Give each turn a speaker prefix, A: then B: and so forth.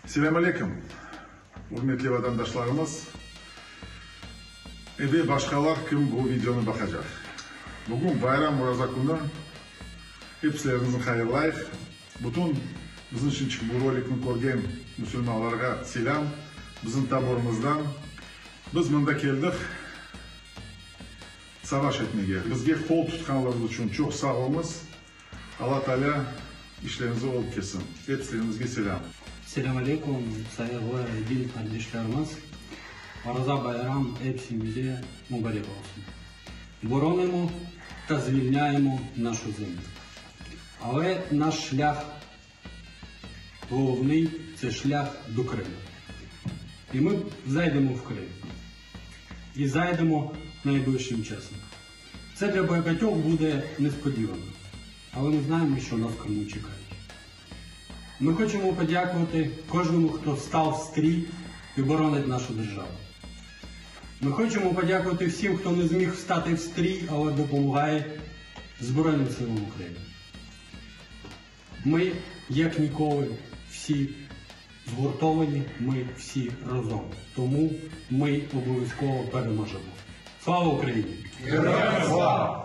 A: Selam aleyküm. Hürmetli vatandaşlarımız. Ve başkalar kim bu videonu bakacak. Bugün bayram Muraza günü. Hepsilerinizin hayırlayık. Bütün bizim için çıkıp bu rolikni ko'rgan musulmonlarga selam. Bizim taborimizdan. Biz bunda keldik. Savaş etmeye. Bizge qo'l tutganlarınız için çok sağ olunuz. Allah Teala işlerinizi olup kesin. Hepsilerimizge selam.
B: Selamun Aleyküm, saygılı din kardeşlerimiz. Muraza bayram hepsimize mübarek olsun. Боронимо та звільняємо нашу землю. Але наш шлях головний – це шлях до Криму. І ми зайдемо в Крим. І зайдемо найближчим часом. Це для багатьох буде несподівано. Але ми знаємо, що нас в Криму чекають. Ми хочемо подякувати кожному, хто став в стрій і боронить нашу державу. Ми хочемо подякувати всім, хто не зміг встати в стрій, але допомагає Збройним силам України. Ми, як ніколи, всі згуртовані, ми всі разом. Тому ми обов'язково переможемо. Слава Україні!
C: Героям слава!